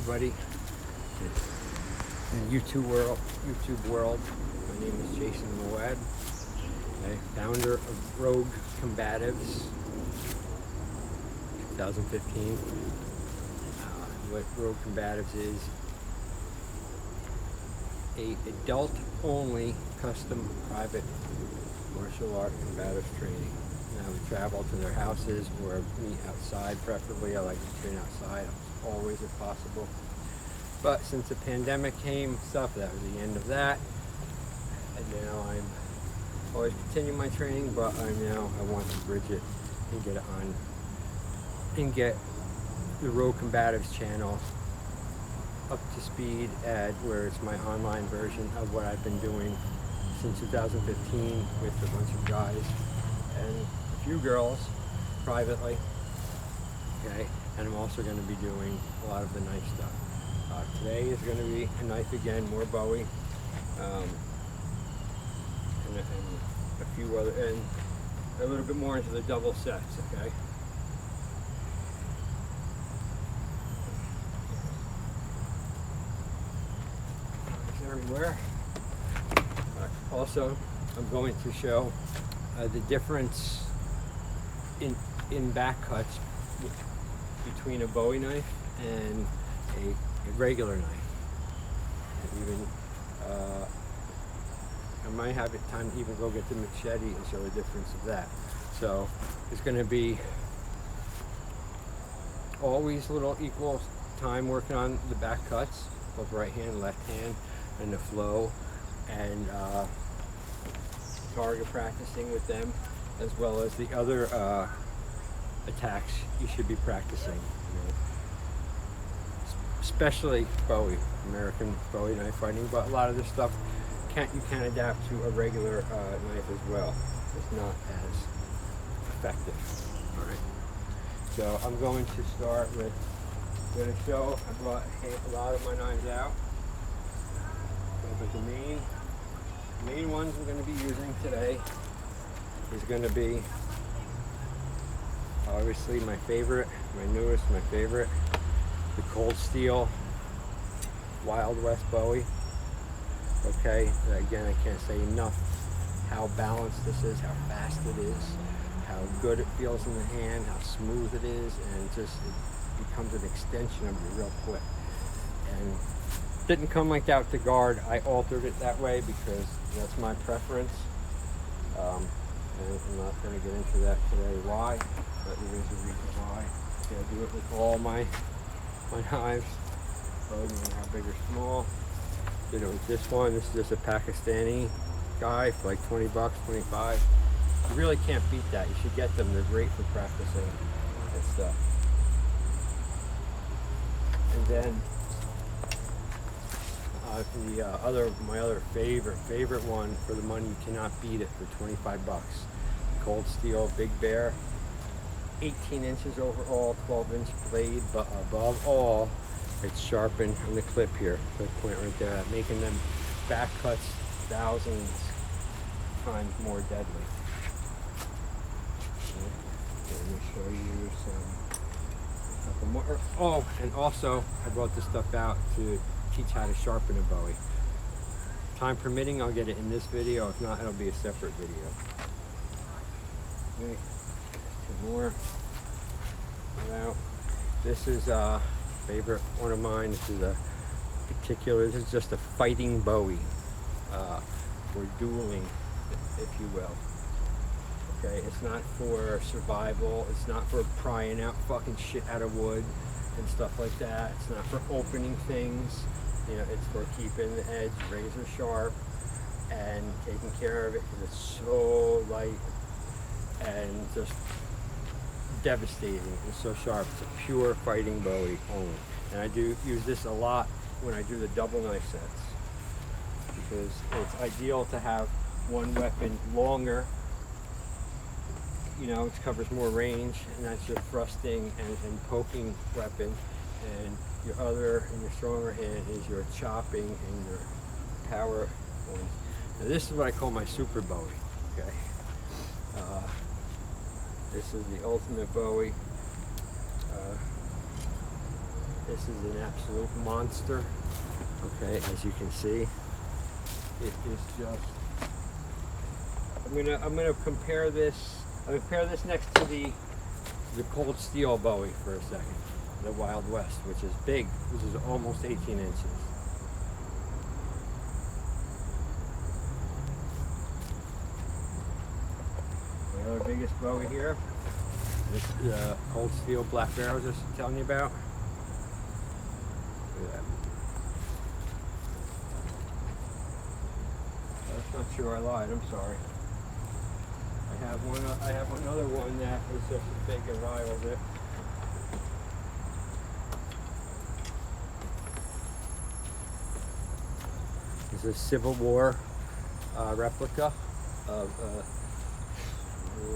everybody in YouTube world. My name is Jason Mowad, founder of Rogue Combatives 2015. What Rogue Combatives is a adult-only custom private martial art combatives training. Now we travel to their houses or meet outside, preferably. I like to train outside always if possible. But since the pandemic came, that was the end of that. And now I'm always continuing my training, but I want to bridge it and get it on and get the Rogue Combatives channel up to speed at where it's my online version of what I've been doing since 2015 with a bunch of guys and a few girls privately. Okay, and I'm also going to be doing a lot of the knife stuff. Today is going to be a knife again, more Bowie, and a few other, and a little bit more into the double sets. Okay. Everywhere. Also, I'm going to show the difference in back cuts between a Bowie knife and a regular knife. And even I might have time to even go get the machete and show the difference of that. So it's going to be always a little equal time working on the back cuts, both right hand and left hand, and the flow, and target practicing with them, as well as the other attacks you should be practicing. Especially Bowie, American Bowie knife fighting, but a lot of this stuff you can adapt to a regular knife as well. It's not as effective. All right. So I'm going to start with. I'm going to show. I brought a lot of my knives out. But the main ones we're going to be using today is going to be obviously my favorite, my favorite, the Cold Steel Wild West Bowie. Okay, again, I can't say enough how balanced this is, how fast it is, how good it feels in the hand, how smooth it is, and it becomes an extension of you real quick. And didn't come like that with the guard. I altered it that way because that's my preference. And I'm not going to get into that today why, but there is a reason why. I do it with all my knives, how big or small. Did it with this one. This is just a Pakistani guy for like 20 bucks, 25. You really can't beat that. You should get them. They're great for practicing and stuff. And then my other favorite one for the money, you cannot beat it for 25 bucks. Cold Steel Big Bear, 18 inches overall, 12-inch blade, but above all, it's sharpened on the clip here. The point right there, making them back cuts thousands times more deadly. Okay, let me show you a couple more. Oh, and also I brought this stuff out to teach how to sharpen a Bowie. Time permitting, I'll get it in this video. If not, it'll be a separate video. Okay, two more. Now, this is a favorite one of mine. This is this is just a fighting Bowie, or dueling, if you will. Okay, it's not for survival. It's not for prying out fucking shit out of wood and stuff like that. It's not for opening things. It's for keeping the edge razor sharp and taking care of it because it's so light and just devastating. It's so sharp. It's a pure fighting Bowie only. And I do use this a lot when I do the double knife sets because it's ideal to have one weapon longer. It covers more range, and that's your thrusting and poking weapon. And your stronger hand is your chopping and your power ones. Now this is what I call my super Bowie. Okay, this is the ultimate Bowie. This is an absolute monster. Okay, as you can see, it is just. I'm gonna compare this. I'll compare this next to the cold steel Bowie for a second, the Wild West, which is big. This is almost 18 inches. The other biggest Bowie here. This cold steel black bear I was just telling you about. Look at that. That's not true. I lied. I'm sorry. I have another one that is just as big and rivals it. This is a Civil War replica of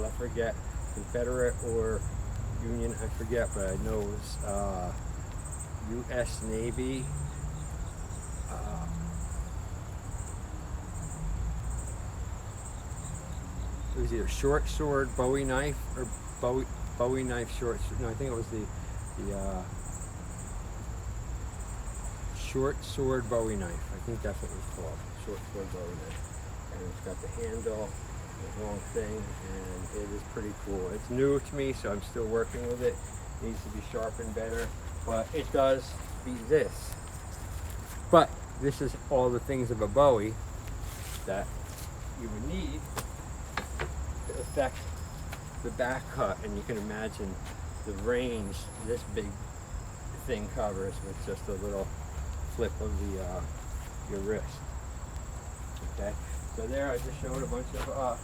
I forget, Confederate or Union, I forget, but I know it was U.S. Navy. It was either short sword Bowie knife or Bowie knife short. No, I think it was the short sword Bowie knife. I think that's what it was called, short sword Bowie knife. And it's got the handle, the long thing, and it is pretty cool. It's new to me, so I'm still working with it. It needs to be sharpened better, but it does beat this. But this is all the things of a Bowie that you would need to affect the back cut, and you can imagine the range this big thing covers with just a little flip of the your wrist. Okay, so there I just showed a bunch of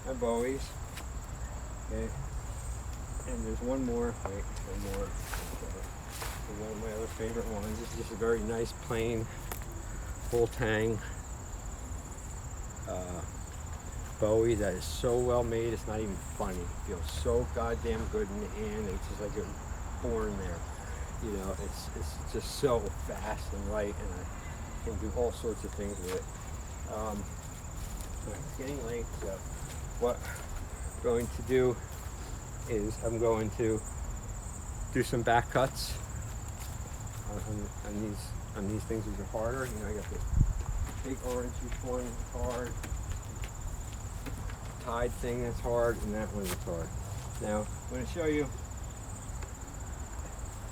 my Bowies. Okay, and there's one more. Wait, one more. Okay. One of my other favorite ones. This is just a very nice plain full tang Bowie that is so well made, it's not even funny. It feels so goddamn good in the hand. It's just like it was born there. You know, it's just so fast and light, and I can do all sorts of things with it. It's getting late, so what I'm going to do is I'm going to do some back cuts on these things that are harder. You know, I got this big orange one hard, tied thing that's hard, and that one is hard. Now I'm going to show you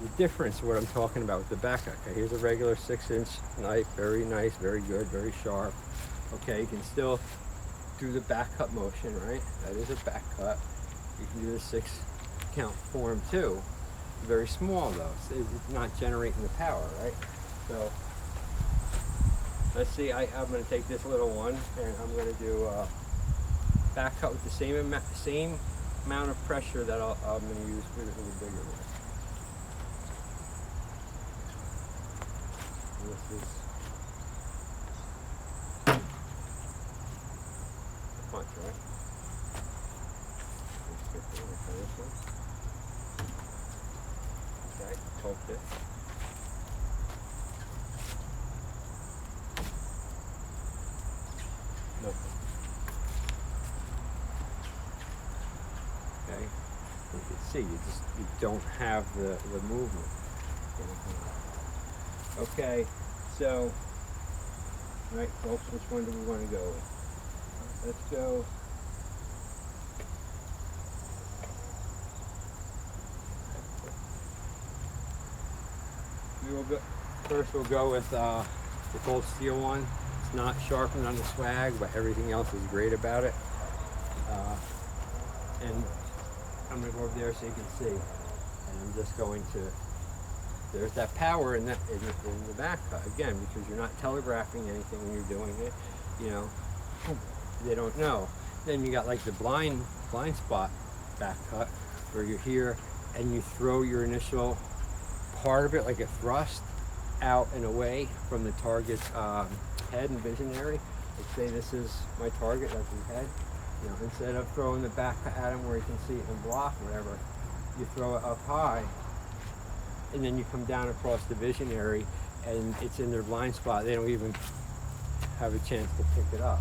the difference of what I'm talking about with the back cut. Okay, here's a regular 6-inch knife, very nice, very good, very sharp. Okay, you can still do the back cut motion, right? That is a back cut. You can do the 6-count form too. Very small though, so it's not generating the power, right? So let's see, I'm going to take this little one and I'm going to do back cut with the same amount of pressure that I'm going to use with the bigger one. This is a punch, right? Let's get this one. Okay, poke it. Nothing. Okay, you can see you don't have the movement. Okay, so, right, folks, which one do we want to go with? Let's go. First we'll go with the cold steel one. It's not sharpened on the swag, but everything else is great about it. And I'm going to go over there so you can see. And I'm just going to, there's that power in the back cut, again, because you're not telegraphing anything when you're doing it. You know, they don't know. Then you got like the blind spot back cut, where you're here and you throw your initial part of it, like a thrust, out and away from the target's head and visionary. Like say this is my target, that's his head. You know, instead of throwing the back at him where you can see it and block whatever, you throw it up high, and then you come down across the visionary, and it's in their blind spot. They don't even have a chance to pick it up.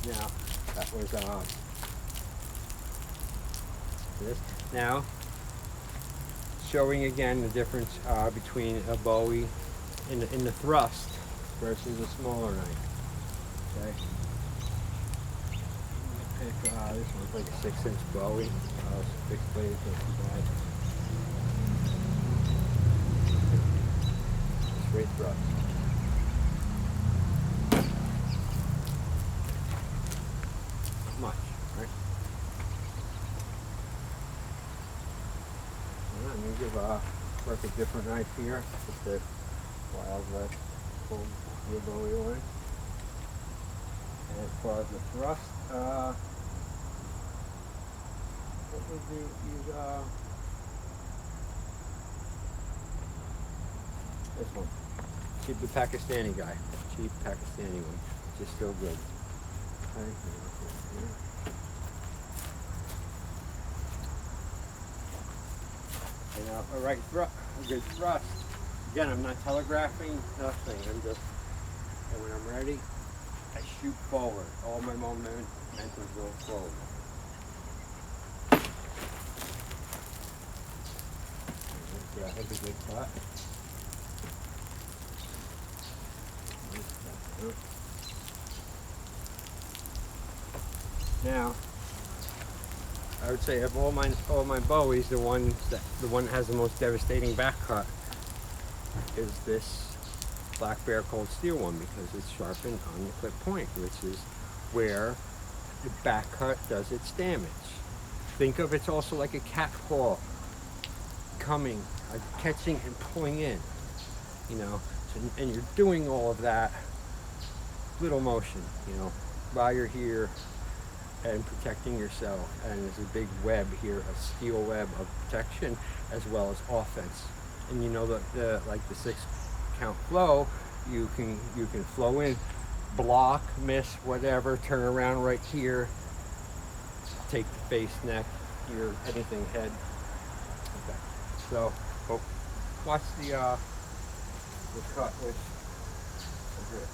Now, that was this. Now, showing again the difference between a Bowie in the thrust versus a smaller knife. Okay. Pick, this one's like a 6-inch Bowie. Fixed blade, not too bad. Straight thrust. Not much, right? Let me give work a different knife here. Just a Wild West pulled the Bowie one. And as far as the thrust, what would you use? This one. Cheap, the Pakistani guy. Cheap Pakistani one. Just still good. Okay. And a right thrust, a good thrust. Again, I'm not telegraphing nothing. I'm just, and when I'm ready, I shoot forward. All my momentum goes forward. That was a good cut. Now, I would say of all my Bowies, the one that has the most devastating back cut is this Black Bear Cold Steel one, because it's sharpened on the clip point, which is where the back cut does its damage. Think of it's also like a cat claw coming, catching and pulling in, you know, and you're doing all of that little motion, you know, while you're here and protecting yourself. And there's a big web here, a steel web of protection as well as offense. And you know the like the 6-count flow, you can flow in, block, miss, whatever, turn around right here, take the face, neck, ear, anything, head. Okay. So, watch the cut with the grip.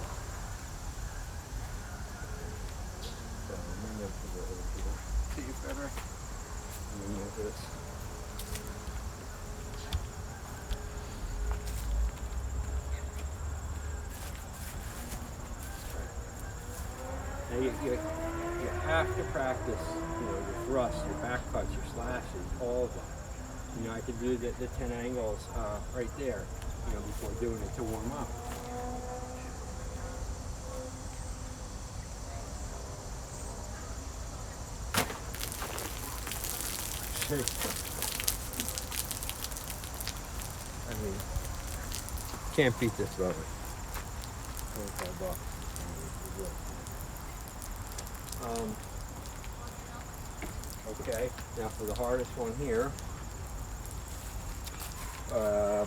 So, let me move it over here. See you better. Let me move this. Now you have to practice, you know, your thrusts, your back cuts, your slashes, all of them. You know, I could do the 10 angles right there, you know, before doing it to warm up. I mean, can't beat this rubber. $25. Okay, now for the hardest one here, I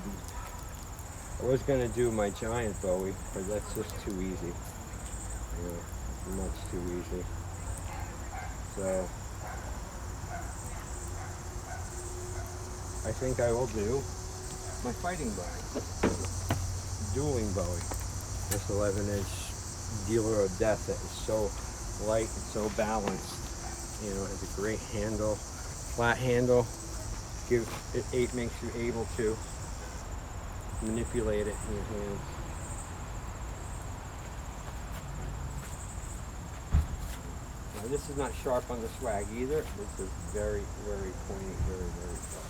was going to do my giant Bowie, but that's just too easy. Yeah, much too easy. So, I think I will do my fighting Bowie, dueling Bowie. This 11-inch dealer of death that is so light and so balanced. You know, it has a great handle, flat handle. It makes you able to manipulate it in your hands. Now this is not sharp on the swag either. This is very, very pointy, very, very sharp.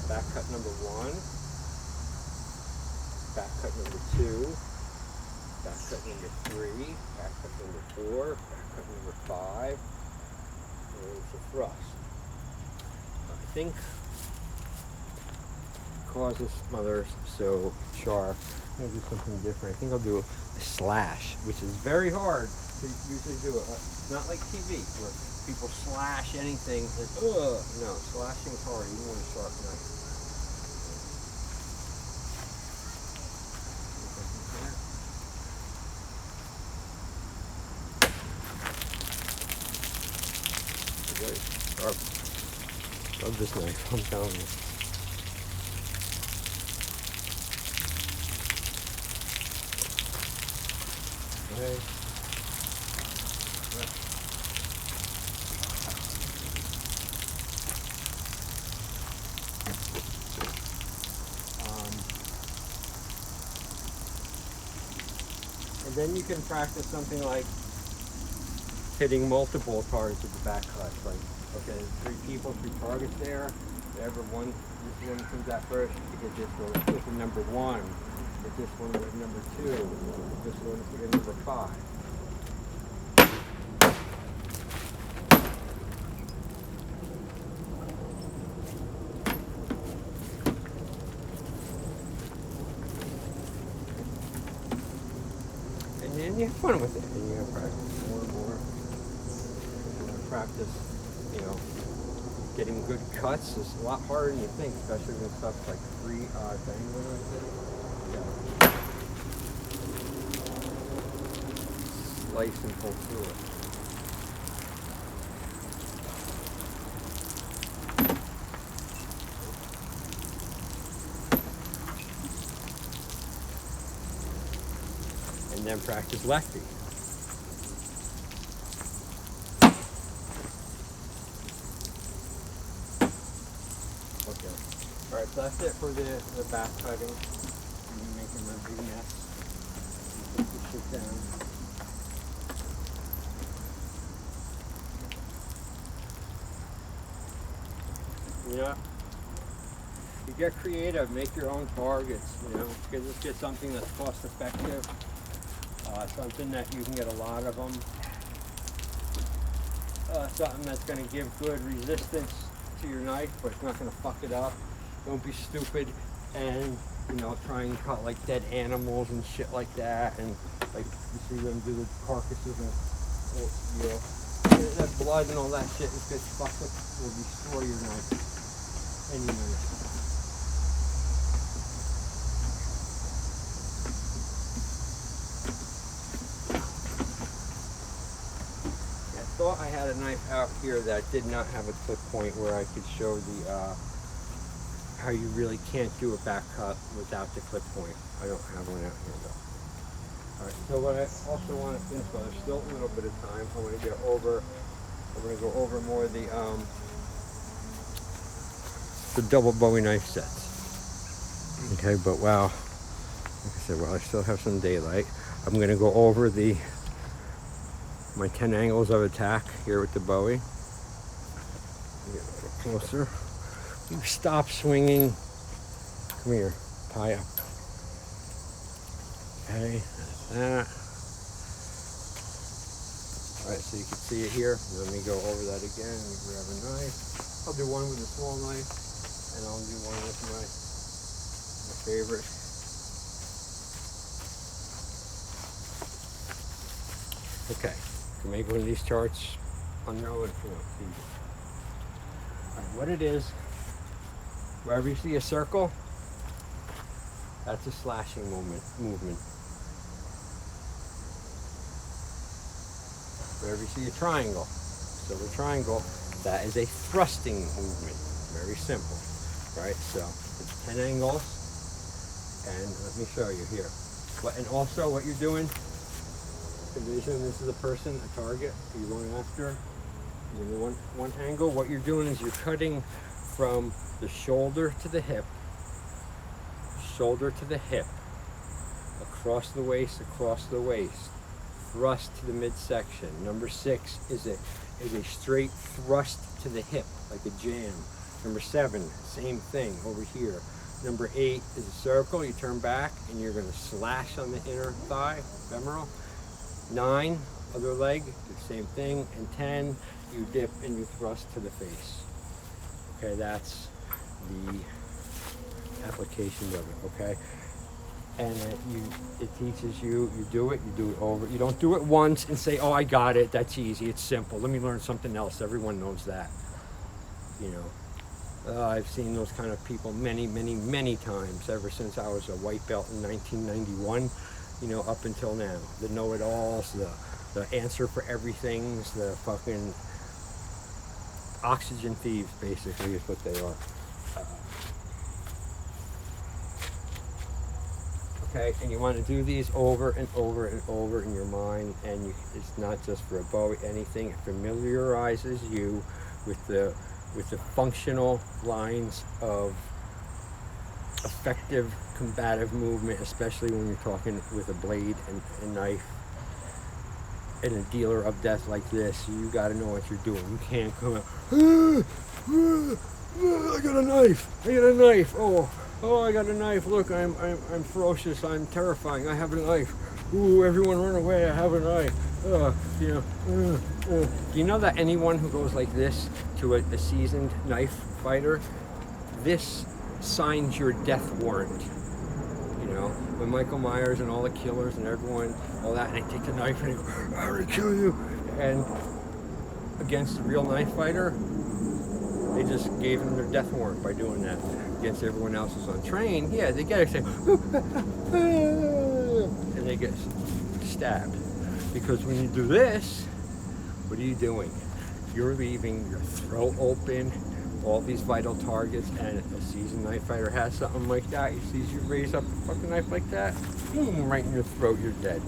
Back cut number 1, back cut number 2, back cut number 3, back cut number 4, back cut number 5, and it's a thrust. I think because this mother's so sharp, I'm going to do something different. I think I'll do a slash, which is very hard to usually do. Not like TV, where people slash anything and no, slashing is hard even with a sharp knife. Very sharp. So love this knife, I'm telling you. Okay. And then you can practice something like hitting multiple targets with the back cut. Like, okay, 3 people, 3 targets there. Whatever one, this one comes out first, you get this one with number 1. Get this one with number 2. This one with number 5. And then you have fun with it. And you're gonna practice more and more. You're gonna practice, you know, getting good cuts is a lot harder than you think, especially when stuff's like free dangling like this. Yeah. Slice and pull through it. And then practice lefty. Okay. Alright, so that's it for the back cutting. I'm making my big mess. Put this shit down. Yeah. You get creative, make your own targets, you know. Just get something that's cost effective. Something that you can get a lot of them. Something that's going to give good resistance to your knife, but it's not going to fuck it up. Don't be stupid and, you know, try and cut like dead animals and shit like that. And like you see them do the carcasses and, you know, that blood and all that shit is good fuck it will destroy your knife. Any minute. I thought I had a knife out here that did not have a clip point where I could show the how you really can't do a back cut without the clip point. I don't have one out here though. Alright, so what I also want to finish, well, there's still a little bit of time. I want to get over, I'm going to go over more of the double Bowie knife sets. Okay, but wow, like I said, well, I still have some daylight. I'm going to go over my 10 angles of attack here with the Bowie. Get a little closer. You stop swinging. Come here, tie up. Okay, that's that. Alright, so you can see it here. Let me go over that again. Let me grab a knife. I'll do one with a small knife, and I'll do one with my favorite. Okay, you can make one of these charts on your own if you want. Alright, what it is, wherever you see a circle, that's a slashing movement. Wherever you see a triangle, silver triangle, that is a thrusting movement. Very simple, right? So it's 10 angles, and let me show you here. And also what you're doing, envision this is a person, a target you're going after. In the one angle, what you're doing is you're cutting from the shoulder to the hip, across the waist, thrust to the midsection. Number 6 is a straight thrust to the hip, like a jam. Number 7, same thing over here. Number 8 is a circle. You turn back and you're going to slash on the inner thigh, femoral. 9, other leg, the same thing. And 10, you dip and you thrust to the face. Okay, that's the applications of it, okay? And it teaches you, you do it over. You don't do it once and say, oh, I got it, that's easy, it's simple. Let me learn something else. Everyone knows that, you know. I've seen those kind of people many, many, many times ever since I was a white belt in 1991, you know, up until now. The know-it-alls, the answer for everything's, the fucking oxygen thieves, basically, is what they are. Okay, and you want to do these over and over and over in your mind, and it's not just for a Bowie, anything. It familiarizes you with the functional lines of effective combative movement, especially when you're talking with a blade and a knife and a dealer of death like this. You got to know what you're doing. You can't come out, I got a knife, oh, I got a knife, look, I'm ferocious, I'm terrifying, I have a knife, ooh, everyone run away, I have a knife. Do you know that anyone who goes like this to a seasoned knife fighter, this signs your death warrant? You know, when Michael Myers and all the killers and everyone, all that, and they take the knife and they go, I'm gonna kill you. And against a real knife fighter, they just gave him their death warrant by doing that. Against everyone else who's untrained, yeah, they gotta say, and they get stabbed. Because when you do this, what are you doing? You're leaving your throat open, all these vital targets, and a seasoned knife fighter has something like that. He sees you raise up a fucking knife like that, boom, right in your throat, you're dead.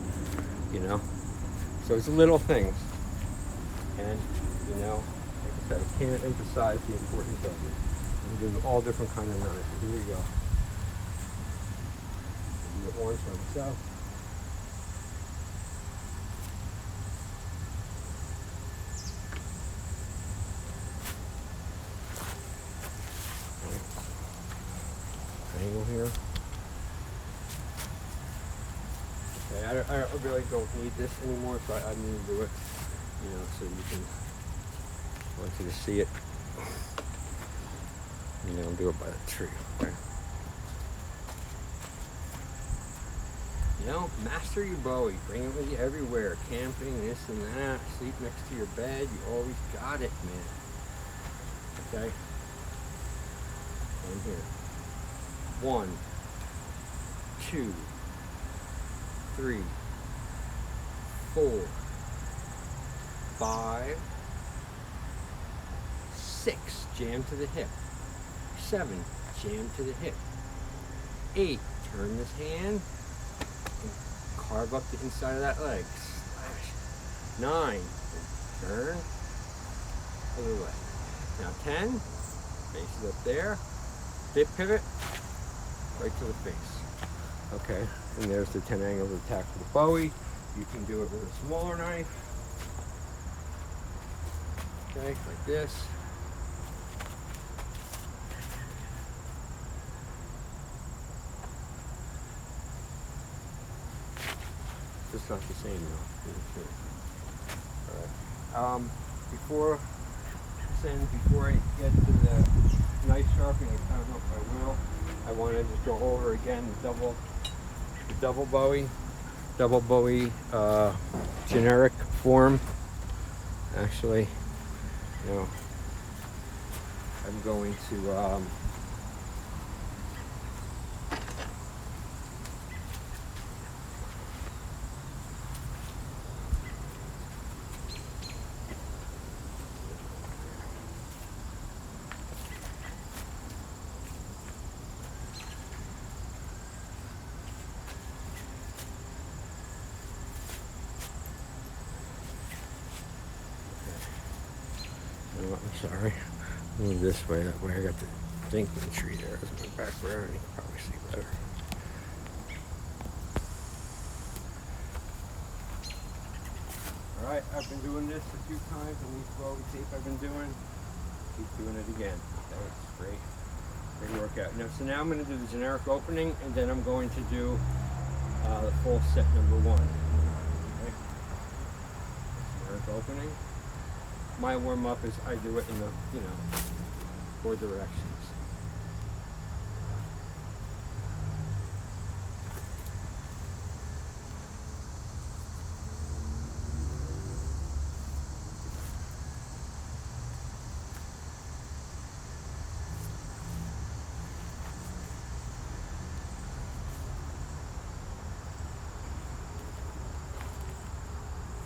You know? So it's little things. And, you know, like I said, I can't emphasize the importance of it. And there's all different kinds of knives. Here we go. You get orange for myself. Angle here. Okay, I really don't need this anymore, so I need to do it, you know, so you can, I want you to see it. You know, do it by the tree, okay? You know, master your Bowie. Bring it with you everywhere. Camping, this and that. Sleep next to your bed. You always got it, man. Okay? I'm here. 1, 2, 3, 4, 5, 6, jam to the hip. 7, jam to the hip. 8, turn this hand and carve up the inside of that leg. Slash. 9, turn other way. Now 10, face is up there. Dip pivot. Right to the face. Okay, and there's the 10 angles of attack for the Bowie. You can do it with a smaller knife. Okay, like this. It's not the same though. Alright. Before I get to the knife sharpening, I don't know if I will. I want to just go over again the double Bowie generic form. Actually, you know, I'm going to I'm sorry. Move this way, that way I got the Dinkman tree there as my background. You can probably see better. Alright, I've been doing this a few times on these Bowie tape I've been doing. Keep doing it again. Okay, it's great. Great workout. Now, so now I'm going to do the generic opening, and then I'm going to do the full set number 1. Okay. Generic opening. My warm-up is I do it in the, you know, 4 directions.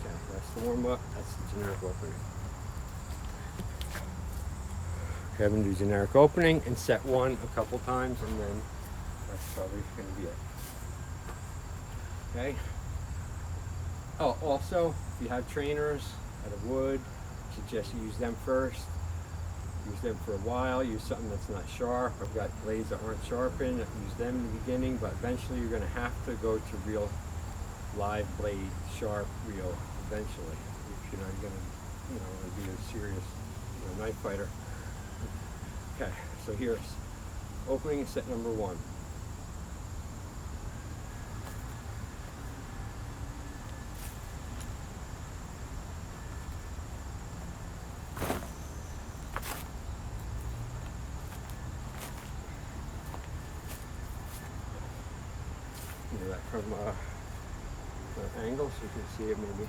Okay, that's the warm-up, that's the generic opening. Have them do generic opening and set one a couple times, and then that's probably going to be it. Okay. Oh, also, if you have trainers out of wood, I suggest you use them first. Use them for a while. Use something that's not sharp. I've got blades that aren't sharpened. Use them in the beginning, but eventually you're going to have to go to real live blade, sharp, real. Eventually, if you're not going to, be a serious, knife fighter. Okay, so here's opening and set number 1. That from an angle so you can see it maybe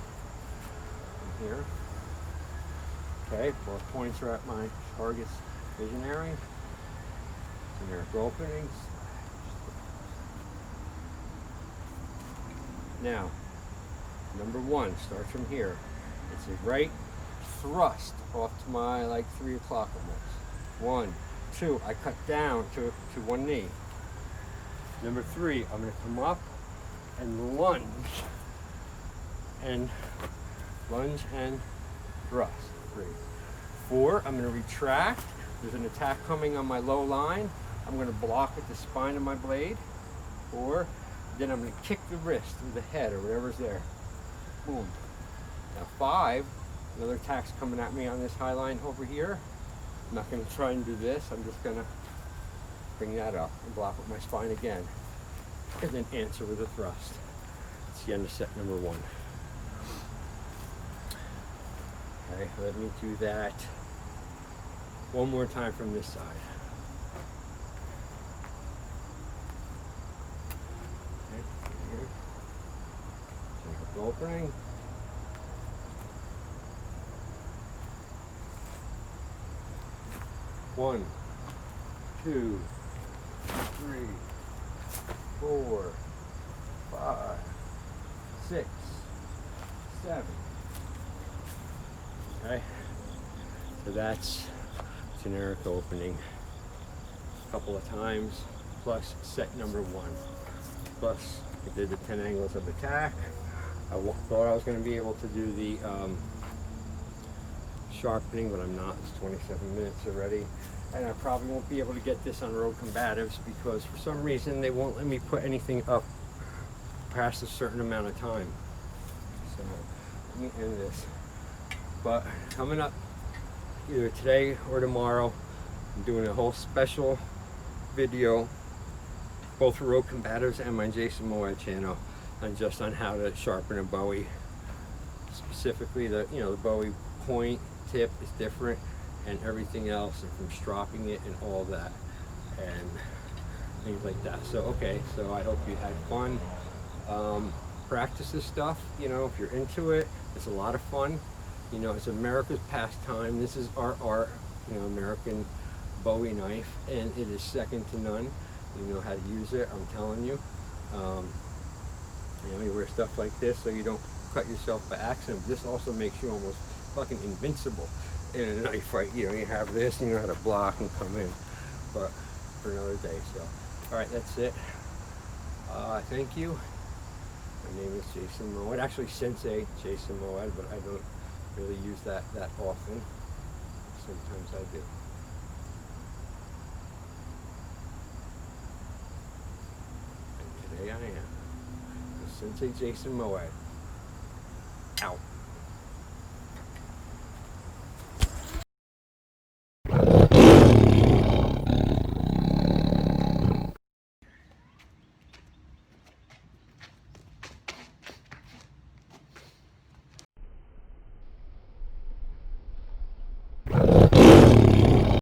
from here. Okay, both points are at my target's visionary. Generic openings. Now, number 1 starts from here. It's a right thrust off to my 3 o'clock almost. 1, 2, I cut down to one knee. Number 3, I'm going to come up and lunge and thrust. 3. 4, I'm going to retract. There's an attack coming on my low line. I'm going to block with the spine of my blade. 4, then I'm going to kick the wrist through the head or whatever's there. Boom. Now 5, another attack's coming at me on this high line over here. I'm not going to try and do this. I'm just going to bring that up and block with my spine again, and then answer with a thrust. It's the end of set number 1. Okay, let me do that one more time from this side. Okay, here. Generic opening. One, 2, 3, 4, 5, 6, 7. Okay, so that's generic opening a couple of times, plus set number 1. Plus, I did the 10 angles of attack. I thought I was going to be able to do the sharpening, but I'm not. It's 27 minutes already. And I probably won't be able to get this on road combatives because for some reason they won't let me put anything up past a certain amount of time. So let me end this. But coming up either today or tomorrow, I'm doing a whole special video both for road combatives and my Jason Mowad channel on how to sharpen a Bowie. Specifically the the Bowie point tip is different and everything else, and from stropping it and all that and things like that. So okay, so I hope you had fun. Practice this stuff, if you're into it. It's a lot of fun. It's America's pastime. This is our art, American Bowie knife, and it is second to none. You know how to use it, I'm telling you. You wear stuff like this so you don't cut yourself by accident. This also makes you almost fucking invincible in a knife fight. You have this, you know how to block and come in. But for another day. So, all right, that's it. Thank you. My name is Jason Mowad. Actually, Sensei Jason Mowad, but I don't really use that often. Sometimes I do. And today I am. Sensei Jason Mowad. Out.